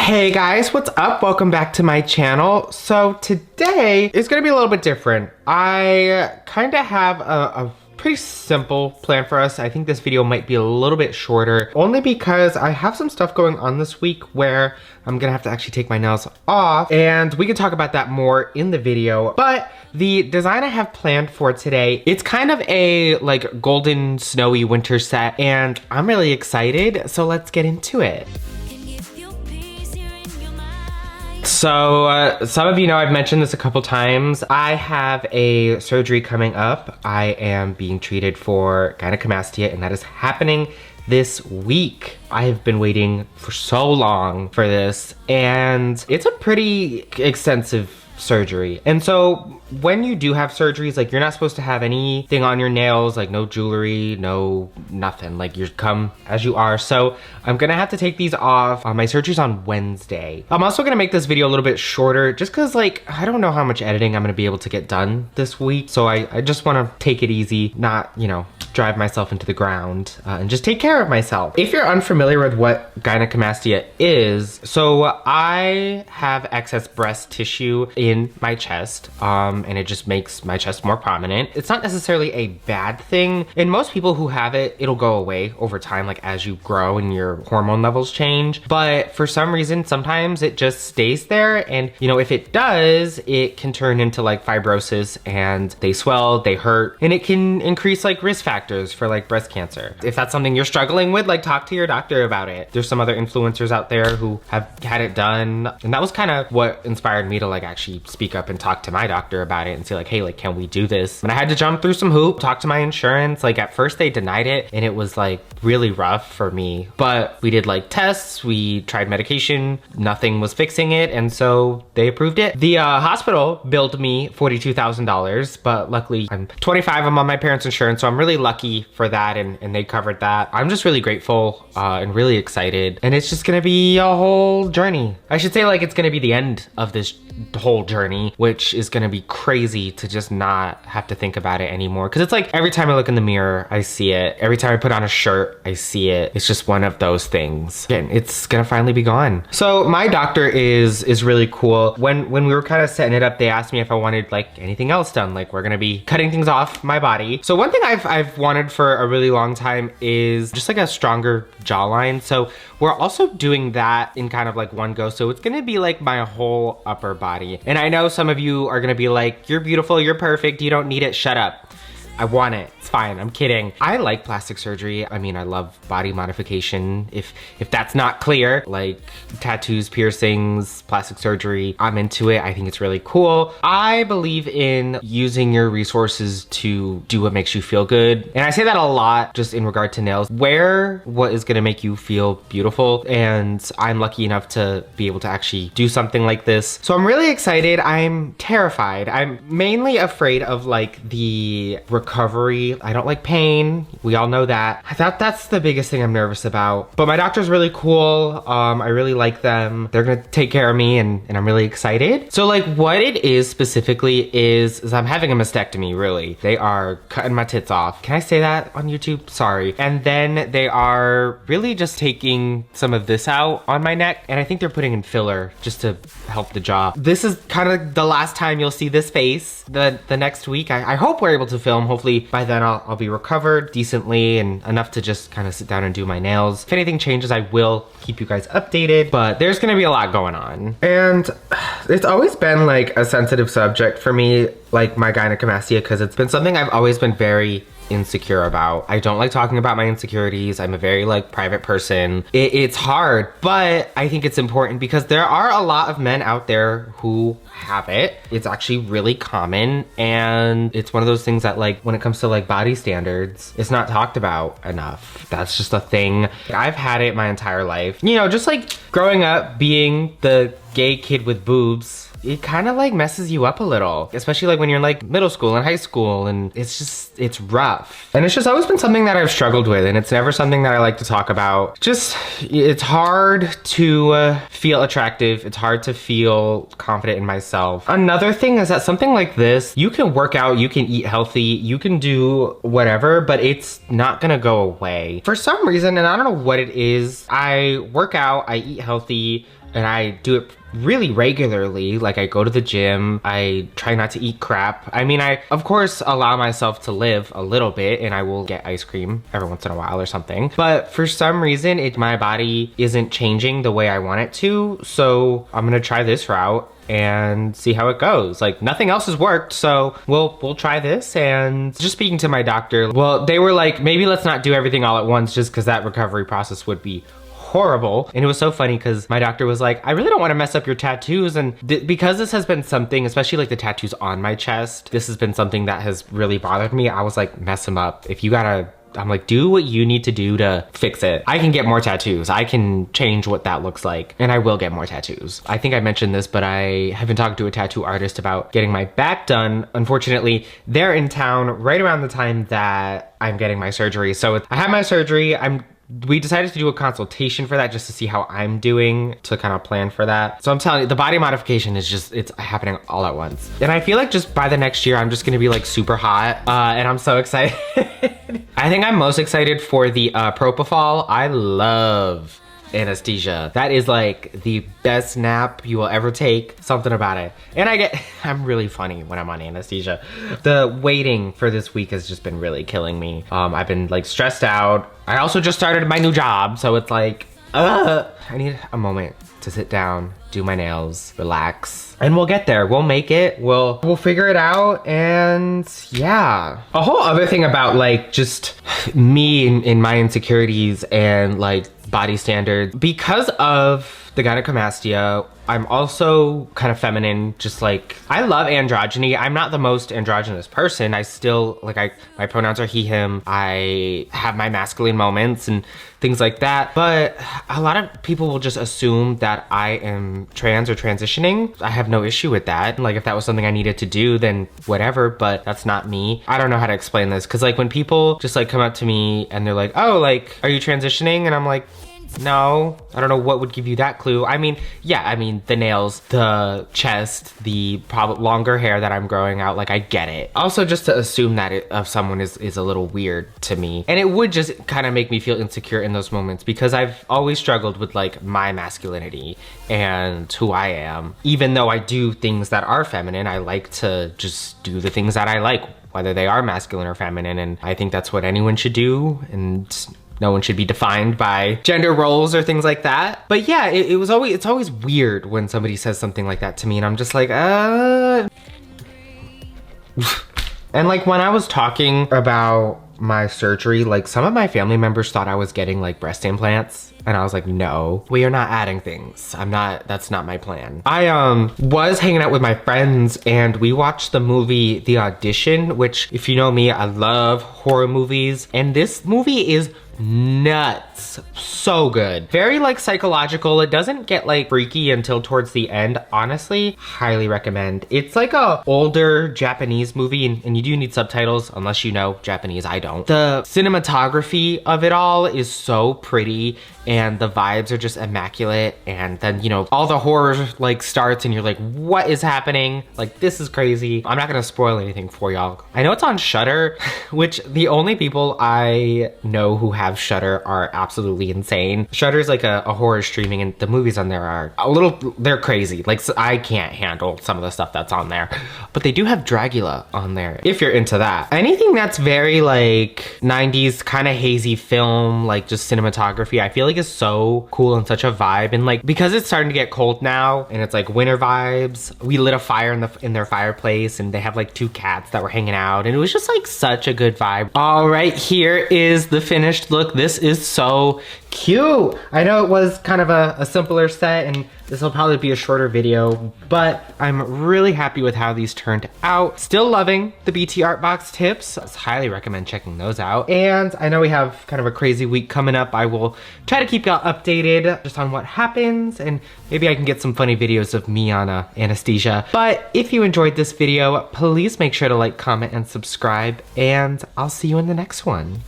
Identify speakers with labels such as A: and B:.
A: Hey guys, what's up? Welcome back to my channel. So today is gonna be a little bit different. I kind of have a pretty simple plan for us. I think this video might be a little bit shorter, only because I have some stuff going on this week where I'm gonna have to actually take my nails off, and we can talk about that more in the video. But the design I have planned for today, it's kind of a like golden snowy winter set, and I'm really excited, so let's get into it. So some of you know I've mentioned this a couple times. I have a surgery coming up. I am being treated for gynecomastia, and that is happening this week. I have been waiting for so long for this, and it's a pretty extensive surgery. And so when you do have surgeries, like, you're not supposed to have anything on your nails, like no jewelry, no nothing, like you come as you are. So I'm gonna have to take these off. My surgery's on Wednesday. I'm also gonna make this video a little bit shorter just cause, like, I don't know how much editing I'm gonna be able to get done this week. So I just wanna take it easy, not, you know, drive myself into the ground, and just take care of myself. If you're unfamiliar with what gynecomastia is, so I have excess breast tissue in my chest, and it just makes my chest more prominent. It's not necessarily a bad thing. And most people who have it, it'll go away over time, like as you grow and your hormone levels change. But for some reason, sometimes it just stays there. And, you know, if it does, it can turn into like fibrosis, and they swell, they hurt, and it can increase like risk factors for like breast cancer. If that's something you're struggling with, like, talk to your doctor about it. There's some other influencers out there who have had it done, and that was kind of what inspired me to like actually speak up and talk to my doctor about it and say like, hey, like, can we do this? And I had to jump through some hoops, talk to my insurance. Like, at first they denied it, and it was like really rough for me, but we did like tests, we tried medication, nothing was fixing it, and so they approved it. The hospital billed me $42,000, but luckily I'm 25, I'm on my parents' insurance, so I'm really lucky for that, and they covered that. I'm just really grateful and really excited, and it's just gonna be a whole journey. I should say, like, it's gonna be the end of this whole journey, which is gonna be crazy to just not have to think about it anymore. Cause it's like every time I look in the mirror, I see it. Every time I put on a shirt, I see it. It's just one of those things. And it's gonna finally be gone. So my doctor is really cool. When we were kind of setting it up, they asked me if I wanted like anything else done. Like, we're gonna be cutting things off my body. So one thing I've wanted for a really long time is just like a stronger jawline. So we're also doing that in kind of like one go. So it's gonna be like my whole upper body. And I know some of you are gonna be like, you're beautiful, you're perfect, you don't need it, shut up. I want it, it's fine, I'm kidding. I like plastic surgery. I mean, I love body modification. If that's not clear, like tattoos, piercings, plastic surgery, I'm into it. I think it's really cool. I believe in using your resources to do what makes you feel good. And I say that a lot just in regard to nails. Wear what is gonna make you feel beautiful. And I'm lucky enough to be able to actually do something like this. So I'm really excited. I'm terrified. I'm mainly afraid of like the recovery. I don't like pain. We all know that. That's the biggest thing I'm nervous about. But my doctor's really cool. I really like them. They're gonna take care of me, and I'm really excited. So like, what it is specifically is I'm having a mastectomy, really. They are cutting my tits off. Can I say that on YouTube? Sorry. And then they are really just taking some of this out on my neck, and I think they're putting in filler just to help the jaw. This is kind of the last time you'll see this face. The next week, I hope we're able to film. Hopefully by then I'll be recovered decently and enough to just kind of sit down and do my nails. If anything changes, I will keep you guys updated, but there's gonna be a lot going on. And it's always been like a sensitive subject for me, like my gynecomastia, because it's been something I've always been very insecure about. I don't like talking about my insecurities. I'm a very like private person. It's hard, but I think it's important because there are a lot of men out there who have it. It's actually really common, and it's one of those things that, like, when it comes to like body standards, it's not talked about enough. That's just a thing. I've had it my entire life. You know, just like growing up being the gay kid with boobs, it kind of like messes you up a little, especially like when you're in like middle school and high school, and it's rough. And it's just always been something that I've struggled with, and it's never something that I like to talk about. Just, it's hard to feel attractive. It's hard to feel confident in myself. Another thing is that something like this, you can work out, you can eat healthy, you can do whatever, but it's not gonna go away. For some reason, and I don't know what it is, I work out, I eat healthy, and I do it really regularly. Like, I go to the gym, I try not to eat crap. I mean, I of course allow myself to live a little bit, and I will get ice cream every once in a while or something. But for some reason, my body isn't changing the way I want it to. So I'm gonna try this route and see how it goes. Like, nothing else has worked, so we'll try this. And just speaking to my doctor, well, they were like, maybe let's not do everything all at once, just because that recovery process would be horrible. And it was so funny because my doctor was like, I really don't want to mess up your tattoos. And because this has been something, especially like the tattoos on my chest, this has been something that has really bothered me. I was like, mess them up. If you gotta, I'm like, do what you need to do to fix it. I can get more tattoos. I can change what that looks like, and I will get more tattoos. I think I mentioned this, but I have been talking to a tattoo artist about getting my back done. Unfortunately, they're in town right around the time that I'm getting my surgery. So I had my surgery. We decided to do a consultation for that just to see how I'm doing, to kind of plan for that. So I'm telling you, the body modification is just, it's happening all at once. And I feel like just by the next year, I'm just gonna be like super hot, and I'm so excited. I think I'm most excited for the propofol. I love anesthesia. That is like the best nap you will ever take. Something about it. And I'm really funny when I'm on anesthesia. The waiting for this week has just been really killing me. I've been like stressed out. I also just started my new job, so it's like, I need a moment to sit down, do my nails, relax, and we'll get there. We'll make it. We'll figure it out. And yeah, a whole other thing about like just me in my insecurities and like body standards, because of the gynecomastia, I'm also kind of feminine. Just like, I love androgyny. I'm not the most androgynous person. I still like, my pronouns are he, him. I have my masculine moments and things like that. But a lot of people will just assume that I am trans or transitioning. I have no issue with that. Like, if that was something I needed to do, then whatever, but that's not me. I don't know how to explain this. Cause like when people just like come up to me and they're like, oh, like, are you transitioning? And I'm like, no, I don't know what would give you that clue. I mean, yeah, I mean, the nails, the chest, the probably longer hair that I'm growing out, like, I get it. Also, just to assume that of someone is a little weird to me. And it would just kind of make me feel insecure in those moments, because I've always struggled with like my masculinity and who I am. Even though I do things that are feminine, I like to just do the things that I like, whether they are masculine or feminine. And I think that's what anyone should do. And no one should be defined by gender roles or things like that. But yeah, it's always weird when somebody says something like that to me, and I'm just like, And like when I was talking about my surgery, like some of my family members thought I was getting like breast implants. And I was like, no, we are not adding things. That's not my plan. I was hanging out with my friends and we watched the movie The Audition, which, if you know me, I love horror movies. And this movie is nuts. So good. Very like psychological. It doesn't get like freaky until towards the end. Honestly, highly recommend. It's like a older Japanese movie, and you do need subtitles unless you know Japanese. I don't. The cinematography of it all is so pretty, and the vibes are just immaculate. And then, you know, all the horror like starts and you're like, what is happening? Like, this is crazy. I'm not gonna spoil anything for y'all. I know it's on Shudder, which the only people I know who have Shudder are absolutely insane. Shudder is like a horror streaming, and the movies on there are they're crazy. Like, I can't handle some of the stuff that's on there. But they do have Dragula on there, if you're into that. Anything that's very like 90s kind of hazy film, like just cinematography, I feel like is so cool and such a vibe. And like, because it's starting to get cold now and it's like winter vibes, we lit a fire in their fireplace, and they have like 2 cats that were hanging out, and it was just like such a good vibe. All right, here is the finished look. This is so cute. I know it was kind of a simpler set, and this will probably be a shorter video, but I'm really happy with how these turned out. Still loving the BT Art Box tips. I highly recommend checking those out. And I know we have kind of a crazy week coming up. I will try to keep y'all updated just on what happens, and maybe I can get some funny videos of me on anesthesia. But if you enjoyed this video, please make sure to like, comment, and subscribe, and I'll see you in the next one.